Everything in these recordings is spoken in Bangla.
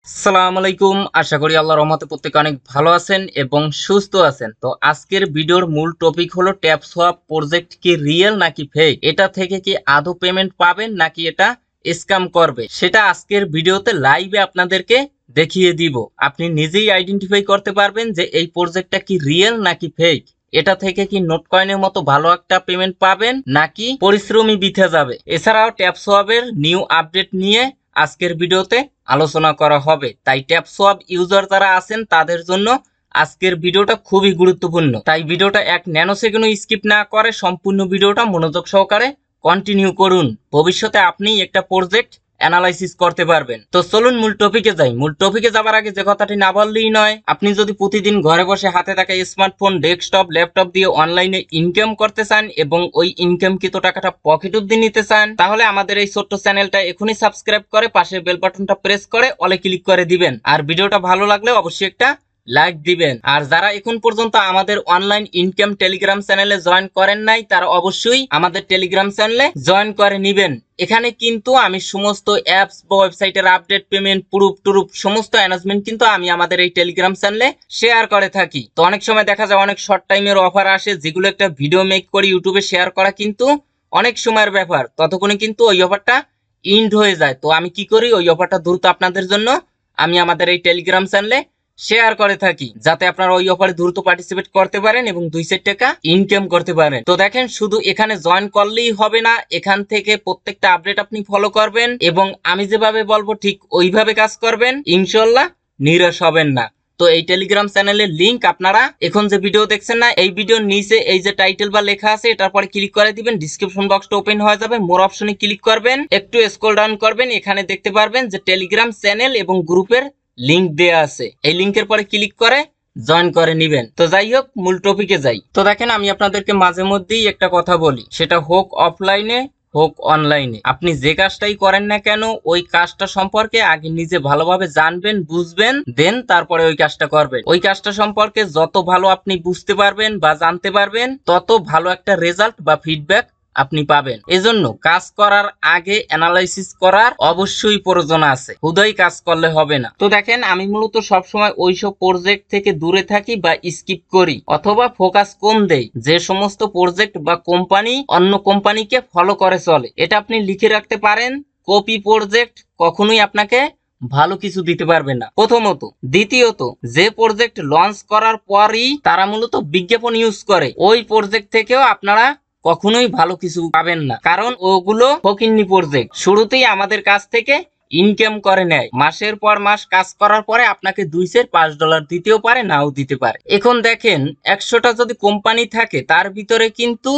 আসসালামু আলাইকুম। আশা করি আল্লাহর রহমতে প্রত্যেকে অনেক ভালো আছেন এবং সুস্থ আছেন। তো আজকের ভিডিওর মূল টপিক হলো ট্যাপ সোয়াপ প্রজেক্ট কি রিয়েল নাকি ফেক, এটা থেকে কি আদৌ পেমেন্ট পাবেন নাকি এটা স্ক্যাম করবে, সেটা আজকের ভিডিওতে লাইভে আপনাদেরকে দেখিয়ে দিব। আপনি নিজেই আইডেন্টিফাই করতে পারবেন যে এই প্রজেক্টটা কি রিয়েল নাকি ফেক, এটা থেকে কি নোট কয়েনের মতো ভালো একটা পেমেন্ট পাবেন নাকি পরিশ্রমই বৃথা যাবে। এছাড়াও ট্যাপ সোয়াপের নিউ আপডেট নিয়ে আজকের ভিডিওতে আলোচনা করা হবে। তাই ট্যাপ সোয়াপ ইউজার যারা আছেন তাদের জন্য আজকের ভিডিওটা খুবই গুরুত্বপূর্ণ। তাই ভিডিওটা এক ন্যানো সেকেন্ডও স্কিপ না করে সম্পূর্ণ ভিডিওটা মনোযোগ সহকারে কন্টিনিউ করুন। ভবিষ্যতে আপনি একটা প্রজেক্ট অ্যানালাইসিস করতে পারবেন। তো চলুন মূল টপিকে যাই। মূল টপিকে যাবার আগে যে কথাটি না বললেই নয়, আপনি যদি প্রতিদিন ঘরে বসে হাতে থাকা স্মার্টফোন, ডেস্কটপ, ল্যাপটপ দিয়ে অনলাইনে ইনকাম করতে চান এবং ওই ইনকামকৃত টাকাটা পকেট অব্দি নিতে চান, তাহলে আমাদের এই ছোট্ট চ্যানেলটা এখনই সাবস্ক্রাইব করে পাশের বেল বাটনটা প্রেস করে অলে ক্লিক করে দিবেন। আর ভিডিওটা ভালো লাগলে অবশ্যই একটা লাইক দিবেন। আর যারা এখন পর্যন্ত আমাদের অনলাইন ইনকাম টেলিগ্রাম চ্যানেলে জয়েন করেন নাই, তারা অবশ্যই আমাদের টেলিগ্রাম চ্যানেলে জয়েন করে নিবেন। এখানে কিন্তু আমি সমস্ত অ্যাপস বা ওয়েবসাইটের আপডেট, পেমেন্ট, প্রুফ টুরুফ সমস্ত অ্যানাউন্সমেন্ট কিন্তু আমি আমাদের এই টেলিগ্রাম চ্যানেলে শেয়ার করে থাকি। তো অনেক সময় দেখা যায় অনেক শর্ট টাইমের অফার আসে, যেগুলো একটা ভিডিও মেক করে ইউটিউবে শেয়ার করা কিন্তু অনেক সময়ের ব্যাপার, ততক্ষণে কিন্তু ওই অফারটা ইন্ড হয়ে যায়। তো আমি কি করি, ওই অফারটা দ্রুত আপনাদের জন্য আমি আমাদের এই টেলিগ্রাম চ্যানেলে শেয়ার করে থাকি, যাতে আপনারা ওই অফারে দ্রুত পার্টিসিপেট করতে পারেন এবং 2 টাকা ইনকাম করতে পারেন। তো দেখেন, শুধু এখানে জয়েন করলেই হবে না, এখান থেকে প্রত্যেকটা আপডেট আপনি ফলো করবেন এবং আমি যেভাবে বলবো ঠিক ওইভাবে কাজ করবেন, ইনশাল্লাহ নিরাশ হবেন না। তো এই টেলিগ্রাম চ্যানেলের লিংক আপনারা এখন যে ভিডিও দেখছেন না, এই ভিডিওর নিচে এই যে টাইটেল বা লেখা আছে, এটার পরে ক্লিক করে দিবেন, ডিসক্রিপশন বক্সটা ওপেন হয়ে যাবে, মোর অপশনে ক্লিক করবেন, একটু স্ক্রল ডাউন করবেন, এখানে দেখতে পারবেন যে টেলিগ্রাম চ্যানেল এবং গ্রুপের লিংক দেয়া আছে। এই লিংকের পরে ক্লিক করে জয়েন করে নিবেন। তো যাই হোক, মূল টপিকে যাই। তো দেখেন, আমি আপনাদেরকে মাঝে মধ্যেই একটা কথা বলি, সেটা হোক অফলাইনে হোক অনলাইনে, আপনি যে কাজটাই করেন না কেন ওই কাজটা সম্পর্কে আগে নিজে ভালোভাবে জানবেন, বুঝবেন, দেন তারপরে ওই কাজটা করবেন। ওই কাজটা সম্পর্কে যত ভালো আপনি বুঝতে পারবেন বা জানতে পারবেন, তত ভালো একটা রেজাল্ট বা ফিডব্যাক আপনি পাবেন। এজন্য কাজ করার আগে অ্যানালাইসিস করার অবশ্যই প্রয়োজন আছে, হুদাই কাজ করলে হবে না। তো দেখেন, আমি মূলত সবসময় ওইসব প্রজেক্ট থেকে দূরে থাকি বা স্কিপ করি অথবা ফোকাস কম দেই যে সমস্ত প্রজেক্ট বা কোম্পানি অন্য কোম্পানিকে ফলো করে চলে। এটা আপনি লিখে রাখতে পারেন, কপি প্রজেক্ট কখনোই আপনাকে ভালো কিছু দিতে পারবে না, প্রথমত। দ্বিতীয়ত, যে প্রজেক্ট লঞ্চ করার পরই তারা মূলত বিজ্ঞাপন ইউজ করে, ওই প্রজেক্ট থেকেও আপনারা কখনোই ভালো কিছু পাবেন না, কারণ ওগুলো ফকিন্নি প্রজেক্ট। শুরুতেই আমাদের কাছ থেকে ইনকাম করে নেয়, মাসের পর মাস কাজ করার পরে আপনাকে $2-5 দিতেও পারে, নাও দিতে পারে। এখন দেখেন, 100টা যদি কোম্পানি থাকে, তার ভিতরে কিন্তু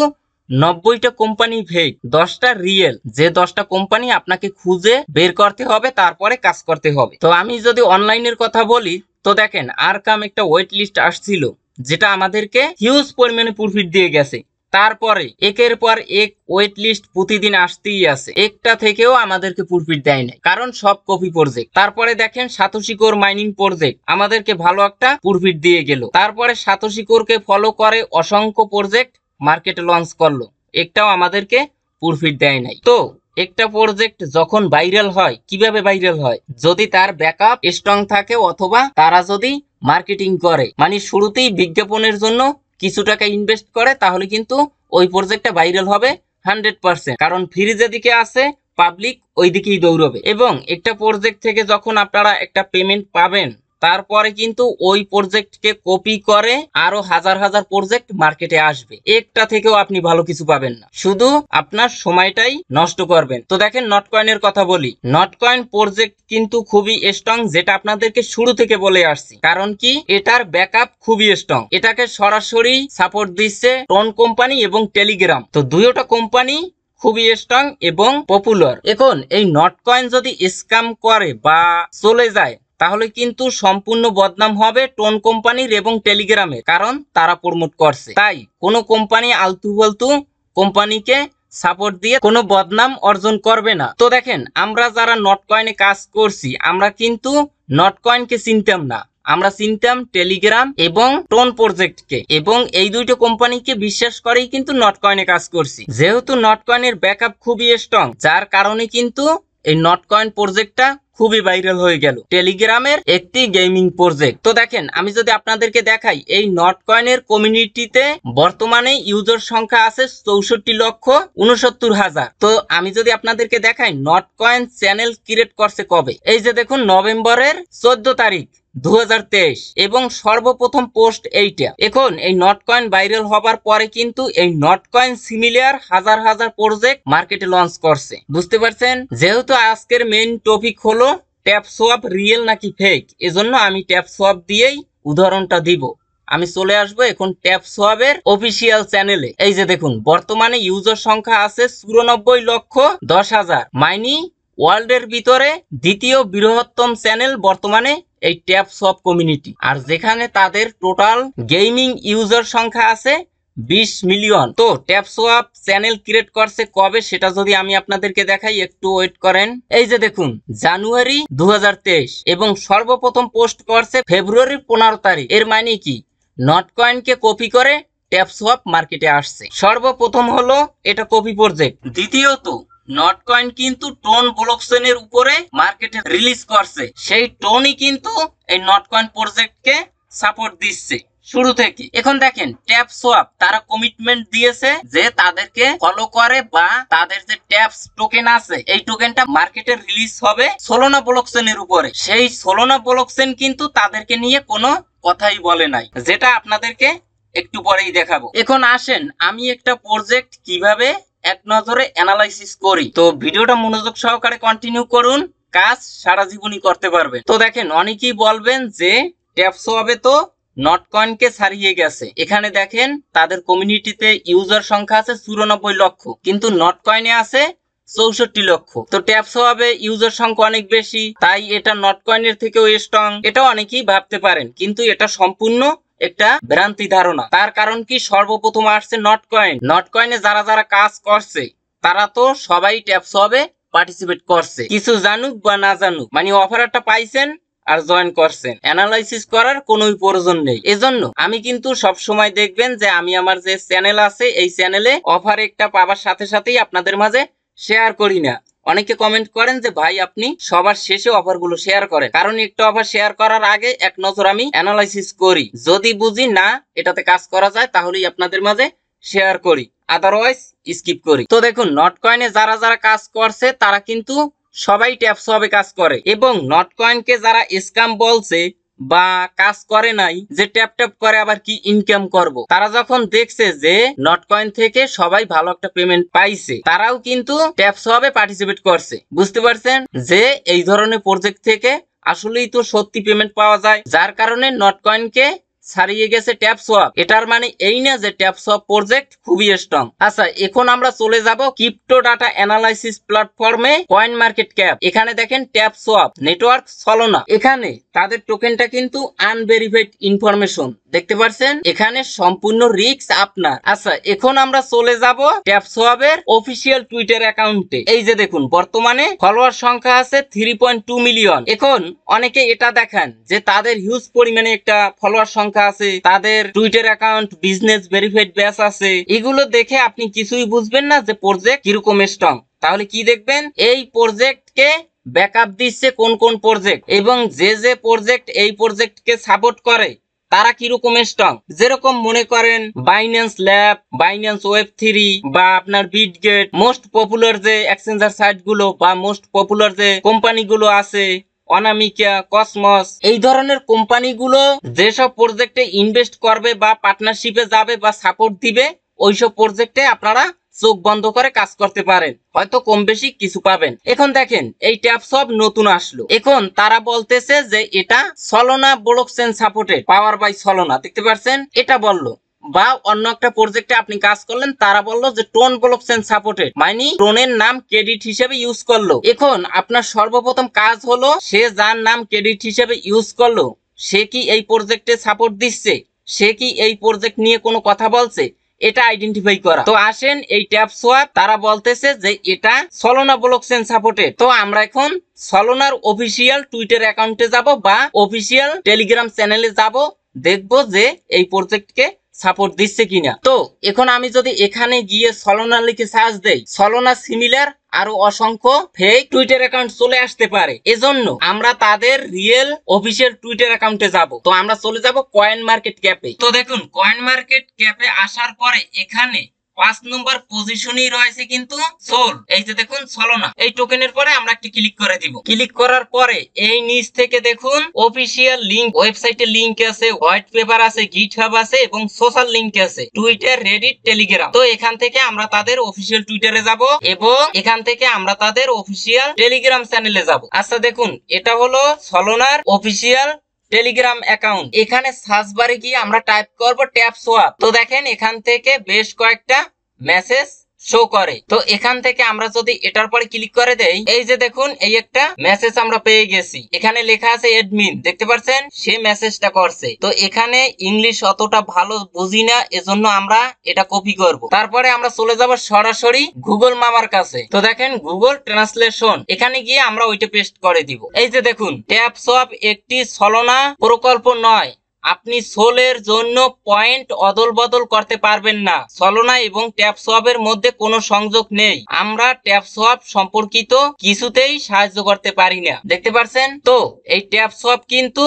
90টা কোম্পানি ফেক, 10টা রিয়েল। যে 10টা কোম্পানি আপনাকে খুঁজে বের করতে হবে, তারপরে কাজ করতে হবে। তো আমি যদি অনলাইনের কথা বলি, তো দেখেন, আরকাম একটা ওয়েট লিস্ট আসছিল, যেটা আমাদেরকে হিউজ পরিমাণে প্রফিট দিয়ে গেছে। তারপরে একের পর এক ওয়েট লিস্ট প্রতিদিন আসতেই আছে, একটা থেকেও আমাদেরকে প্রফিট দেয় নাই, কারণ সব কপি প্রজেক্ট। তারপরে দেখেন, সাতোশি কোর মাইনিং প্রজেক্ট আমাদেরকে ভালো একটা প্রফিট দিয়ে গেল। তারপরে সাতোশি কোরকে ফলো করে অসংখ্য প্রজেক্ট মার্কেটে লঞ্চ করলো, একটাও আমাদেরকে প্রফিট দেয় নাই। তো একটা প্রজেক্ট যখন ভাইরাল হয়, কিভাবে ভাইরাল হয়? যদি তার ব্যাকআপ স্ট্রং থাকে অথবা তারা যদি মার্কেটিং করে, মানে শুরুতেই বিজ্ঞাপনের জন্য কিছু টাকা ইনভেস্ট করে, তাহলে কিন্তু ওই প্রজেক্টটা ভাইরাল হবে 100%। কারণ ফ্রি যেদিকে আছে, পাবলিক ওই দিকেই দৌড়বে। এবং একটা প্রজেক্ট থেকে যখন আপনারা একটা পেমেন্ট পাবেন, তারপরে কিন্তু ওই প্রজেক্টকে কপি করে আরো হাজার হাজার প্রজেক্ট মার্কেটে আসবে, একটা থেকেও আপনি ভালো কিছু পাবেন না, শুধু আপনার সময়টাই নষ্ট করবেন। তো দেখেন, নটকয়েনের কথা বলি। নটকয়েন প্রজেক্ট কিন্তু খুবই স্ট্রং, যেটা আপনাদেরকে শুরু থেকে বলে আসছি। কারণ কি, এটার ব্যাকআপ খুবই স্ট্রং, এটাকে সরাসরি সাপোর্ট দিচ্ছে টোন কোম্পানি এবং টেলিগ্রাম। তো দুইটা কোম্পানি খুবই স্ট্রং এবং পপুলার। এখন এই নটকয়েন যদি স্ক্যাম করে বা চলে যায়, তাহলে কিন্তু সম্পূর্ণ বদনাম হবে টোন কোম্পানির এবং টেলিগ্রামের, কারণ তারা প্রমোট করছে। তাই কোনো কোম্পানি আলতু ফালতু কোম্পানিকে সাপোর্ট দিয়ে কোনো বদনাম অর্জন করবে না। তো দেখেন, আমরা যারা নটকয়েনে কাজ করছি, আমরা কিন্তু নটকয়েনকে চিনতাম না, আমরা চিনতাম টেলিগ্রাম এবং টোন প্রজেক্টকে, এবং এই দুইটা কোম্পানিকে বিশ্বাস করেই কিন্তু নটকয়েনে কাজ করছি। যেহেতু নটকয়েনের ব্যাকআপ খুবই স্ট্রং, যার কারণে কিন্তু এই নটকয়েন প্রজেক্টটা খুবই ভাইরাল হয়ে গেল, টেলিগ্রামের একটি গেমিং প্রজেক্ট। তো দেখেন আমি যদি আপনাদেরকে দেখাই, এই নটকয়েনের কমিউনিটিতে বর্তমানে ইউজার সংখ্যা আছে 64,69,000। তো আমি যদি আপনাদেরকে দেখাই নটকয়েন চ্যানেল ক্রিয়েট করছে কবে, এই যে দেখুন নভেম্বরের 14 তারিখ 2023 এবং সর্বপ্রথম পোস্ট এইটা। এখন এই নটকয়েন ভাইরাল হবার পরে কিন্তু এই নটকয়েন সিমিলার হাজার হাজার প্রজেক্ট মার্কেটে লঞ্চ করছে, বুঝতে পারছেন। যেহেতু আজকের মেইন টপিক হলো ট্যাপসোয়াপ রিয়েল নাকি ফেক, এজন্য আমি ট্যাপসোয়াপ দিয়েই উদাহরণটা দিব। আমি চলে আসবো এখন ট্যাপসোয়াপের অফিসিয়াল চ্যানেলে। এই যে দেখুন বর্তমানে ইউজার সংখ্যা আছে 94,10,000, মাইনি ওয়ার্ল্ডের ভিতরে দ্বিতীয় বৃহত্তম চ্যানেল বর্তমানে এই ট্যাপসোয়াপ কমিউনিটি, আর যেখানে তাদের টোটাল গেমিং ইউজার সংখ্যা আছে 20 মিলিয়ন। তো ট্যাপসোয়াপ চ্যানেল ক্রিয়েট করছে কবে সেটা যদি আমি আপনাদেরকে দেখাই, একটু ওয়েট করেন। এই যে দেখুন জানুয়ারি 2023 এবং সর্বপ্রথম পোস্ট করছে ফেব্রুয়ারি 15 তারিখ। এর মানে কি, নটকয়েনকে কপি করে ট্যাপসোয়াপ মার্কেটে আসছে। সর্বপ্রথম হলো এটা কপি প্রজেক্ট। দ্বিতীয়ত নটকয়েন কিন্তু টোন ব্লকচেনের উপরে মার্কেটে রিলিজ করছে, সেই টোনই কিন্তু এই নটকয়েন প্রজেক্টকে সাপোর্ট দিচ্ছে শুরু থেকে। এখন দেখেন ট্যাপসোয়াপ তারা কমিটমেন্ট দিয়েছে যে তাদেরকে ফলো করে বা তাদের যে ট্যাপস টোকেন আছে এই টোকেনটা মার্কেটে রিলিজ হবে সোলোনা ব্লকচেনের উপরে। সেই সোলোনা ব্লকচেন কিন্তু তাদেরকে নিয়ে কোনো কথাই বলে নাই, যেটা আপনাদেরকে একটু পরেই দেখাবো। এখন আসেন আমি একটা প্রজেক্ট কিভাবে এক নজরে অ্যানালাইসিস করি। তো ভিডিওটা মনোযোগ সহকারে কন্টিনিউ করুন, কাজ সারা জীবনই করতে পারবেন। তো দেখেন অনেকেই বলবেন যে ট্যাপসোয়াপে তো নটকয়েনকে ছাড়িয়ে গেছে। এখানে দেখেন তাদের কমিউনিটিতে ইউজার সংখ্যা আছে 94 লক্ষ, কিন্তু নটকয়েনে আছে 64 লক্ষ। তো ট্যাপসোয়াপে ইউজার সংখ্যা অনেক বেশি, তাই এটা নটকয়েনের থেকেও স্ট্রং, এটা অনেকেই ভাবতে পারেন, কিন্তু এটা সম্পূর্ণ একটা ভ্রান্তি ধারণা। তার কারণ কি, সর্বপ্রথম আসছে নটকয়েন। নটকয়েনে যারা যারা কাজ করছে তারা তো সবাই ট্যাপসোয়াপে পার্টিসিপেট করছে, কিছু জানুক বা না জানুক, মানে অফারটা পাইছেন আর জয়েন করছেন, অ্যানালাইসিস করার কোনো প্রয়োজন নেই। এজন্য আমি কিন্তু সব সময় দেখবেন যে আমি আমার যে চ্যানেল আছে এই চ্যানেলে অফার একটা পাওয়ার সাথে সাথেই আপনাদের মাঝে শেয়ার করি না। অনেকে কমেন্ট করেন যে ভাই আপনি সবার শেষে অফারগুলো শেয়ার করেন, কারণ একটা অফার শেয়ার করার আগে এক নজর আমি অ্যানালাইসিস করি, যদি বুঝি না এটাতে কাজ করা যায় তাহলেই আপনাদের মাঝে শেয়ার করি, আদারওয়াইজ স্কিপ করি। তো দেখুন নটকয়েনে যারা যারা কাজ করছে তারা কিন্তু সবাই ট্যাপসোয়াপে কাজ করে, এবং নটকয়েনকে যারা স্ক্যাম বলছে বা কাজ করে নাই, যে ট্যাপ ট্যাপ করে আবার কি ইনকাম করব, তারা যখন দেখছে যে নটকয়েন থেকে সবাই ভালো একটা পেমেন্ট পাইছে, তারাও কিন্তু ট্যাপসোয়াপে পার্টিসিপেট করছে। বুঝতে পারছেন যে এই ধরনের প্রজেক্ট থেকে আসলেই তো সত্যি পেমেন্ট পাওয়া যায়, যার কারণে নটকয়েনকে ছাড়িয়ে গেছে ট্যাপসোয়াপ। এটার মানে এই না যে ট্যাপসোয়াপ প্রজেক্ট খুবই স্ট্রং। আচ্ছা এখন আমরা চলে যাব ক্রিপ্টো ডাটা অ্যানালাইসিস প্ল্যাটফর্মে কয়েন মার্কেট ক্যাপ। এখানে দেখেন ট্যাপসোয়াপ নেটওয়ার্ক সলোনা, এখানে তাদের টোকেনটা কিন্তু আনভেরিফাইড ইনফরমেশন, দেখতে পাচ্ছেন এখানে সম্পূর্ণ রিস্ক আপনার। আচ্ছা এখন আমরা চলে যাব ট্যাপসোয়াপের অফিসিয়াল টুইটার অ্যাকাউন্টে। এই যে দেখুন বর্তমানে ফলোয়ার সংখ্যা আছে 3.2 মিলিয়ন। এখন অনেকে এটা দেখান যে তাদের হিউজ পরিমাণে একটা ফলোয়ার সংখ্যা আছে, তাদের Twitter account business verified batch আছে, এগুলো দেখে আপনি কিছুই বুঝবেন না যে প্রজেক্ট কিরকম স্ট্রং। তাহলে কি দেখবেন, এই প্রজেক্টকে ব্যাকআপ দিচ্ছে কোন কোন প্রজেক্ট, এবং যে যে প্রজেক্ট এই প্রজেক্টকে সাপোর্ট করে তারা কিরকম স্ট্রং। যেরকম মনে করেন বাইন্যান্স ল্যাব, বাইন্যান্স ওয়েব3 বা আপনার বিটগেট, মোস্ট পপুলার যে এক্সচেঞ্জার সাইট গুলো বা মোস্ট পপুলার যে কোম্পানিগুলো আছে, অনামিকা, কসমস, এই ধরনের কোম্পানিগুলো যেসব প্রজেক্টে ইনভেস্ট করবে বা পার্টনারশিপে যাবে বা সাপোর্ট দিবে, ওইসব প্রজেক্টে আপনারা চোখ বন্ধ করে কাজ করতে পারেন, হয়তো কম বেশি কিছু পাবেন। এখন দেখেন এই ট্যাপসোয়াপ নতুন আসলো, এখন তারা বলতেছে যে এটা Solana blockchain supported, power by Solana, দেখতে পাচ্ছেন এটা বললো। বা অন্য একটা প্রজেক্টে আপনি কাজ করলেন, তারা বললো যে টোন ব্লকচেন সাপোর্টেড, মানে টোনের নাম ক্রেডিট হিসেবে ইউজ করলো। এখন আপনার সর্বপ্রথম কাজ হলো সে যার নাম ক্রেডিট হিসেবে ইউজ করলো সে কি এই প্রজেক্টে সাপোর্ট দিচ্ছে, সে কি এই প্রজেক্ট নিয়ে কোনো কথা বলছে, এটা আইডেন্টিফাই করা। তো আসেন এই ট্যাপসোয়াপ তারা বলতেছে যে এটা সলোনা ব্লকচেন সাপোর্টেড। তো আমরা এখন সলোনার অফিসিয়াল টুইটার অ্যাকাউন্টে যাব বা অফিসিয়াল টেলিগ্রাম চ্যানেলে যাব, দেখবো যে এই প্রজেক্টকে সাপোর্ট দিচ্ছে কিনা। তো এখন আমি যদি এখানে গিয়ে সলোনা লিখে সার্চ দেই, সলোনা সিমিলার আরো অসংখ্য ফেক টুইটার অ্যাকাউন্ট চলে আসতে পারে। এজন্য আমরা তাদের রিয়েল অফিসিয়াল টুইটার অ্যাকাউন্টে যাব। তো আমরা চলে যাব কয়েন মার্কেট ক্যাপে। তো দেখুন কয়েন মার্কেট ক্যাপে আসার পরে এখানে 5 নম্বর পজিশনেই রয়েছে কিন্তু সোল। এই যে দেখুন সলোনা, এই টোকেনের পরে আমরা একটি ক্লিক করে দিব। ক্লিক করার পরে এই নিচ থেকে দেখুন অফিসিয়াল লিংক, ওয়েবসাইটের লিংক আছে, হোয়াইট পেপার আছে, গিটহাব আছে এবং সোশ্যাল লিংক আছে, টুইটার, রেডিট, টেলিগ্রাম। তো এখান থেকে আমরা তাদের অফিসিয়াল টুইটারে যাব এবং এখান থেকে আমরা তাদের অফিসিয়াল টেলিগ্রাম চ্যানেলে যাব। আচ্ছা দেখুন এটা হলো সলোনার অফিসিয়াল টেলিগ্রাম অ্যাকাউন্ট। এখানে সার্চ বারে গিয়ে আমরা টাইপ করব ট্যাপ সোয়াপ। তো দেখেন এখান থেকে বেশ কয়েকটা মেসেজ শো করে। তো এখান থেকে আমরা যদি এটার পরে ক্লিক করে দেই, এই যে দেখুন এই একটা মেসেজ আমরা পেয়ে গেছি। এখানে লেখা আছে অ্যাডমিন, দেখতে পাচ্ছেন সে মেসেজটা করছে। তো এখানে ইংলিশ অতটা ভালো বুঝি না, এজন্য আমরা এটা কপি করব। তারপরে আমরা চলে যাব সরাসরি গুগল মামার কাছে। তো দেখেন গুগল ট্রান্সলেশন, এখানে গিয়ে আমরা ওইটা পেস্ট করে দিব। এই যে দেখুন ট্যাপ সোয়াপ একটি সলোনা প্রকল্প নয়, আপনি সোলের জন্য পয়েন্ট অদল বদল করতে পারবেন না। সলোনা এবং ট্যাপ সোয়াপের মধ্যে কোনো সংযোগ নেই। আমরা ট্যাপ সোয়াপ সম্পর্কিত কিছুতেই সাহায্য করতে পারি না। দেখতে পাচ্ছেন তো এই ট্যাপ সোয়াপ কিন্তু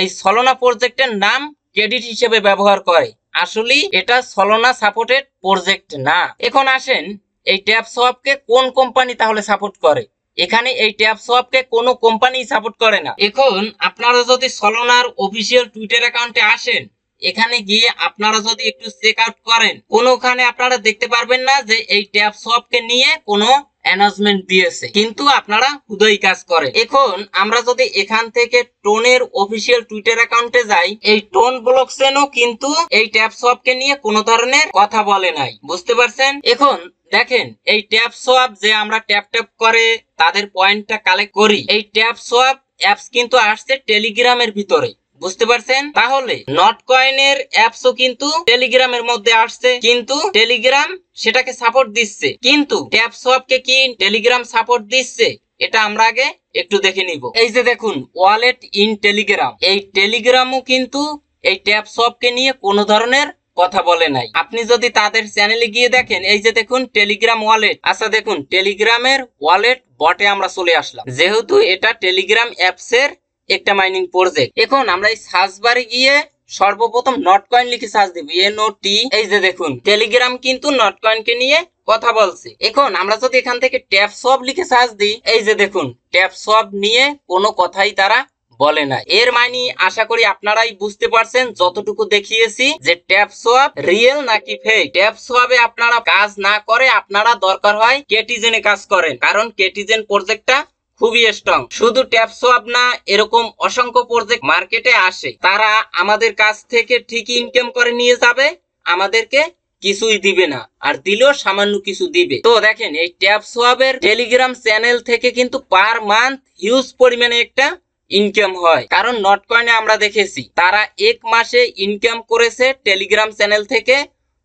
এই সলোনা প্রজেক্টের নাম ক্রেডিট হিসেবে ব্যবহার করে। আসলে এটা সলোনা সাপোর্টেড প্রজেক্ট না। এখন আসেন এই ট্যাপ সোয়াপকে কোন কোম্পানি তাহলে সাপোর্ট করে? এখানে এই ট্যাপ সোয়াপকে কোনো কোম্পানি সাপোর্ট করে না। এখন আপনারা যদি সলোনার অফিসিয়াল টুইটার অ্যাকাউন্টে আসেন, এখানে গিয়ে আপনারা যদি একটু চেক আউট করেন, কোনোখানে আপনারা দেখতে পারবেন না যে এই ট্যাপ সোয়াপকে নিয়ে কোনো অ্যানাউন্সমেন্ট দিয়েছে, কিন্তু আপনারা হুদয় কাজ করেন। এখন আমরা যদি এখান থেকে টোনের অফিসিয়াল টুইটার অ্যাকাউন্টে যাই, এই টোন ব্লকচেনও কিন্তু এই ট্যাপ সোয়াপকে নিয়ে কোনো ধরনের কথা বলে নাই, বুঝতে পারছেন? এখন দেখেন এই ট্যাপ সোয়াপ যে আমরা ট্যাপ ট্যাপ করে তাদের পয়েন্টটা কালেক্ট করি, এই ট্যাপ সোয়াপ অ্যাপস কিন্তু আসছে টেলিগ্রামের ভিতরে, বুঝতে পারছেন? তাহলে নট কয়েনের অ্যাপসও কিন্তু টেলিগ্রামের মধ্যে আসছে, কিন্তু টেলিগ্রাম সেটাকে সাপোর্ট দিচ্ছে। কিন্তু ট্যাপ সোয়াপকে কি টেলিগ্রাম সাপোর্ট দিচ্ছে? এটা আমরা আগে একটু দেখে নিব। এই যে দেখুন ওয়ালেট ইন টেলিগ্রাম, এই টেলিগ্রামও কিন্তু এই ট্যাপ সোয়াপকে নিয়ে কোনো ধরনের কথা বলে নাই। আপনি যদি তাদের চ্যানেলে গিয়ে দেখেন, এই যে দেখুন টেলিগ্রাম ওয়ালেট। আচ্ছা দেখুন টেলিগ্রামের ওয়ালেট বটে আমরা চলে আসলাম, যেহেতু এটা টেলিগ্রাম অ্যাপসের একটা মাইনিং প্রজেক্ট। এখন আমরা এই সার্চ বারে গিয়ে সর্বপ্রথম নট কয়েন লিখে সার্চ দিব, NOT। এই যে দেখুন টেলিগ্রাম কিন্তু নট কয়েনকে নিয়ে কথা বলছে। এখন আমরা যদি এখান থেকে ট্যাপ সোয়াপ লিখে সার্চ দিই, এই যে দেখুন ট্যাপ সোয়াপ নিয়ে কোনো কথাই তারা বলে না। এর মানে আশা করি আপনারাই বুঝতে পারছেন যতটুকু দেখিয়েছি যে ট্যাপ সোয়াপ রিয়েল নাকি ফেক। ট্যাপ সোয়াপে আপনারা কাজ না করে আপনারা দরকার হয় কেটিজেনে কাজ করেন, কারণ কেটিজেন প্রজেক্টটা খুবই স্ট্রং। শুধু ট্যাপ সোয়াপ না, এরকম অসংখ্য প্রজেক্ট মার্কেটে আসে, তারা আমাদের কাছ থেকে ঠিকই ইনকাম করে নিয়ে যাবে, আমাদেরকে কিছুই দিবে না, আর দিলেও সামান্য কিছু দিবে। তো দেখেন এই ট্যাপ সোয়াপের টেলিগ্রাম চ্যানেল থেকে কিন্তু পার মান্থ হিউজ পরিমাণে একটা ইনকাম হয়, কারণ নট কয়েনে আমরা দেখেছি তারা এক মাসে ইনকাম করেছে টেলিগ্রাম চ্যানেল থেকে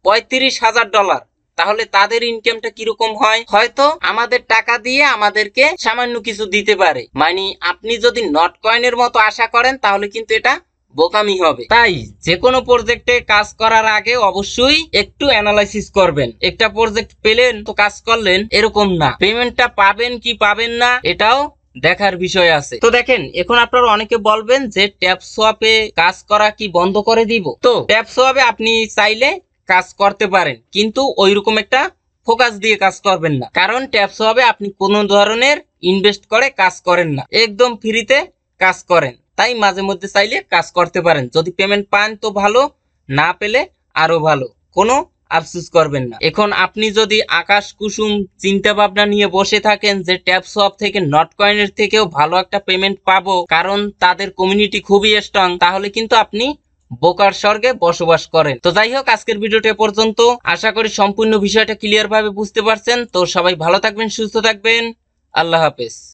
$35,000। তাহলে তাদের ইনকামটা কিরকম হয়? হয়তো আমাদের টাকা দিয়ে আমাদেরকে সামান্য কিছু দিতে পারে। মানে আপনি যদি নট কয়েনের মতো আশা করেন তাহলে কিন্তু এটা বোকামি হবে। তাই যে কোনো প্রজেক্টে কাজ করার আগে অবশ্যই একটু অ্যানালাইসিস করবেন। একটা প্রজেক্ট পেলেন তো কাজ করলেন এরকম না, পেমেন্টটা পাবেন কি পাবেন না এটাও দেখার বিষয় আছে। তো দেখেন এখন আপনারা অনেকে বলবেন যে ট্যাপ সোয়াপে কাজ করা কি বন্ধ করে দিব? তো ট্যাপ সোয়াপে আপনি চাইলে কাজ করতে পারেন, কিন্তু ওইরকম একটা ফোকাস দিয়ে কাজ করবেন না, কারণ ট্যাপ সোয়াপে আপনি কোনো ধরনের ইনভেস্ট করে কাজ করেন না, একদম ফ্রিতে কাজ করেন। তাই মাঝে মধ্যে চাইলে কাজ করতে পারেন, যদি পেমেন্ট পান তো ভালো, না পেলে আরো ভালো, কোনো আফসোস করবেন না। এখন আপনি যদি আকাশ কুসুম চিন্তা ভাবনা নিয়ে বসে থাকেন যে ট্যাপ সোয়াপ থেকে নট কয়েনের থেকেও ভালো একটা পেমেন্ট পাবো কারণ তাদের কমিউনিটি খুবই স্ট্রং, তাহলে কিন্তু আপনি বোকার স্বর্গে বসবাস করেন। তো যাই হোক আজকের ভিডিওটা পর্যন্ত, আশা করি সম্পূর্ণ বিষয়টা ক্লিয়ার ভাবে বুঝতে পারছেন। তো সবাই ভালো থাকবেন, সুস্থ থাকবেন, আল্লাহ হাফেজ।